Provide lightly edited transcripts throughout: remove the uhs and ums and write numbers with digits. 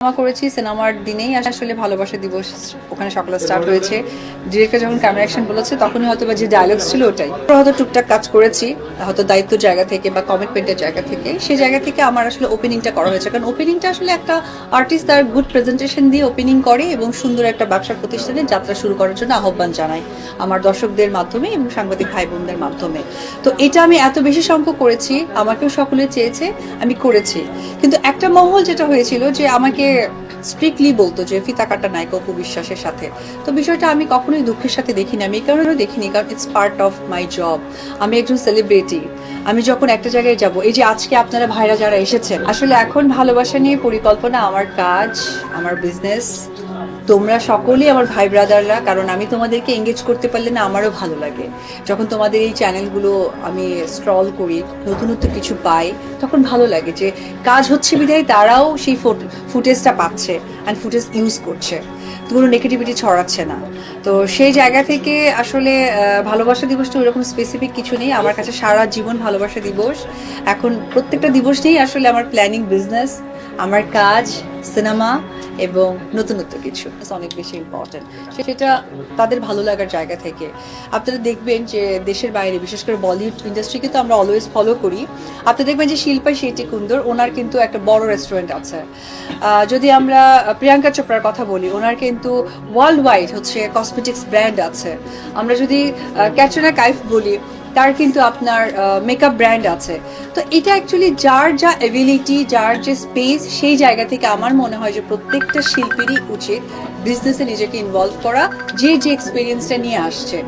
Cinema করেছি, সিনেমার দিনেই আসলে ভালোবাসা দিবস ওখানে সকালে স্টার্ট হয়েছে। ডিরেক্টর যখন ক্যামেরা অ্যাকশন বলেছে তখনই হয়তো বা যে ডায়লগস ছিল ওটাই হয়তো টুকটাক কাজ করেছি, হয়তো দায়িত্ব জায়গা থেকে বা কমিটমেন্টের জায়গা থেকে, সেই জায়গা থেকে আমার আসলে ওপেনিংটা করা হয়েছে। কারণ ওপেনিংটা আসলে একটা আর্টিস্ট তার গুড প্রেজেন্টেশন দিয়ে ওপেনিং করে এবং সুন্দর একটা ব্যবসা প্রতিষ্ঠানে যাত্রা শুরু করার জন্য আহ্বান জানায় আমার দর্শকদের মাধ্যমে এবং সাংবাদিক ভাই বোনদের মাধ্যমে। তো এটা আমি এত বেশি সংখ্যক করেছি, আমাকেও সকলে চেয়েছে, আমি করেছি। কিন্তু একটা মহল যেটা হয়েছিল যে আমাকে স্ট্রিক্টলি বলতো যে ফিতা কাটা নায়িকা অপু বিশ্বাসের সাথে। তো বিষয়টা আমি কখনোই দুঃখের সাথে দেখিনি, আমি এই কারণেও দেখিনি কারণ it's part of my job. আমি একজন সেলিব্রিটি, আমি যখন একটা জায়গায় যাব, এই যে আজকে আপনারা ভাইরা যারা এসেছেন, আসলে এখন ভালোবাসা নিয়ে পরিকল্পনা আমার কাজ, আমার বিজনেস। তোমরা সকলেই আমার ভাই ব্রাদাররা, কারণ আমি তোমাদেরকে এঙ্গেজ করতে পারলে না আমারও ভালো লাগে। যখন তোমাদের এই চ্যানেলগুলো আমি স্ক্রল করি, নতুনত্ব কিছু পাই, তখন ভালো লাগে যে কাজ হচ্ছে বিধায় তারাও সেই ফুটেজটা পাচ্ছে অ্যান্ড ফুটেজ ইউজ করছে, তো কোনো নেগেটিভিটি ছড়াচ্ছে না। তো সেই জায়গা থেকে আসলে ভালোবাসা দিবসটা ওইরকম স্পেসিফিক কিছু নেই আমার কাছে, সারা জীবন ভালোবাসা দিবস। এখন প্রত্যেকটা দিবস নিয়েই আসলে আমার প্ল্যানিং, বিজনেস, আমার কাজ, সিনেমা এবং নতুনত্ব কিছু অনেক বেশি ইম্পর্টেন্ট। সেটা তাদের ভালো লাগার জায়গা থেকে। আপনারা দেখবেন যে দেশের বাইরে, বিশেষ করে বলিউড ইন্ডাস্ট্রিকে তো আমরা অলওয়েজ ফলো করি। আপনি দেখবেন যে শিল্পা শেট্টি কুন্দর, ওনার কিন্তু একটা বড় রেস্টুরেন্ট আছে। যদি আমরা প্রিয়াঙ্কা চোপড়ার কথা বলি, ওনার কিন্তু ওয়ার্ল্ড ওয়াইড হচ্ছে কসমেটিক্স ব্র্যান্ড আছে। আমরা যদি ক্যাটরিনা কাইফ বলি, তার কিন্তু আপনার মেকআপ ব্র্যান্ড আছে। তো এটা অ্যাকচুয়ালি যার যা এবিলিটি, যার যে স্পেস, সেই জায়গা থেকে আমার মনে হয় যে প্রত্যেকটা শিল্পীরই উচিত বিজনেসে নিজেকে ইনভলভ করা, যে যে এক্সপিরিয়েন্সটা নিয়ে আসছে।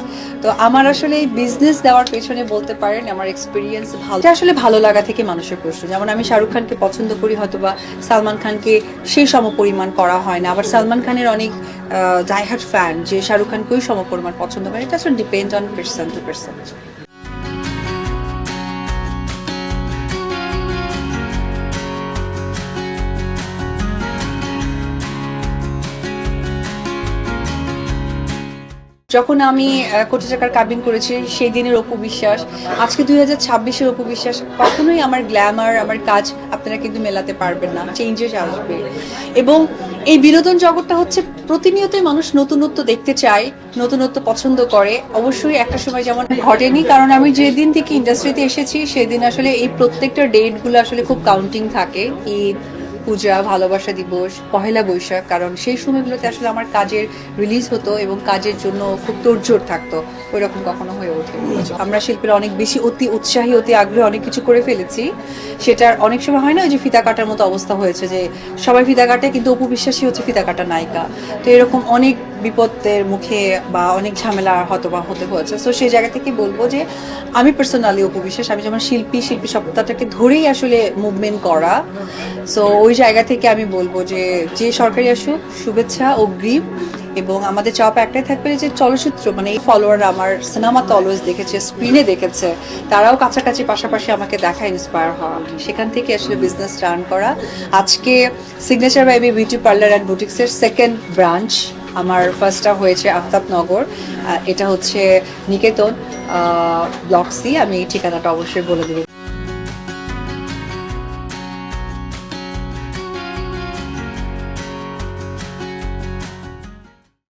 তো আমার আসলে এই বিজনেস দেওয়ার পেছনে বলতে পারেন আমার এক্সপিরিয়েন্স ভালো, এটা আসলে ভালো লাগা থেকে মানুষের প্রশ্ন। যেমন আমি শাহরুখ খানকে পছন্দ করি, হয়তোবা সালমান খানকে সেই সমপরিমাণ করা হয় না। আবার সালমান খানের অনেক ডাইহার্ট ফ্যান যে শাহরুখ খানকেও সমপরিমাণ পছন্দ করে। এটা আসলে depend on person to person. যখন আমি কোটি টাকার কাবিন করেছি সেই দিনের অপু বিশ্বাস, আজকে 2026-এর অপু বিশ্বাস, কখনোই আমার গ্ল্যামার, আমার কাজ আপনারা কিন্তু মেলাতে পারবেন না। চেঞ্জেস আসবে এবং এই বিনোদন জগৎটা হচ্ছে প্রতিনিয়তই মানুষ নতুনত্ব দেখতে চায়, নতুনত্ব পছন্দ করে। অবশ্যই একটা সময় যেমন ঘটেনি, কারণ আমি যেদিন থেকে ইন্ডাস্ট্রিতে এসেছি সেদিন আসলে এই প্রত্যেকটা ডেটগুলো আসলে খুব কাউন্টিং থাকে। ঈদ, পূজা, ভালোবাসা দিবস, পহেলা বৈশাখ, কারণ সেই সময়গুলোতে আসলে আমার কাজের রিলিজ হতো এবং কাজের জন্য খুব তোড়জোড় থাকতো। ওই রকম কখনো হয়ে ওঠে। আমরা শিল্পীরা অনেক বেশি অতি উৎসাহী, অতি আগ্রহে অনেক কিছু করে ফেলেছি। সেটার অনেক সময় হয় না, ওই যে ফিতা কাটার মতো অবস্থা হয়েছে যে সবাই ফিতা কাটে কিন্তু অপু বিশ্বাসী হচ্ছে ফিতা কাটা নায়িকা। তো এরকম অনেক বিপদের মুখে বা অনেক ঝামেলা হয়তো বা হতে হয়েছে। সো সেই জায়গা থেকে বলবো যে আমি পার্সোনালি অপু বিশ্বাস, আমি যেমন শিল্পী সপ্তাহটাকে ধরেই আসলে মুভমেন্ট করা। সো ওই জায়গা থেকে আমি বলবো যে যে সরকারি আসুক, শুভেচ্ছা অগ্রিম। এবং আমাদের চাপ একটাই থাকবে যে চলচ্চিত্র মানে এই ফলোয়াররা আমার সিনেমাতে অলওয়েজ দেখেছে, স্ক্রিনে দেখেছে, তারাও কাছাকাছি পাশাপাশি আমাকে দেখা, ইন্সপায়ার হওয়া, সেখান থেকে আসলে বিজনেস রান করা। আজকে signature baby beauty parlour and বুটিক্সের সেকেন্ড ব্রাঞ্চ, আমার ফার্স্টটা হয়েছে আফতাবনগর, এটা হচ্ছে নিকেতন ব্লক সি। আমি এই ঠিকানাটা অবশ্যই বলে দেবো।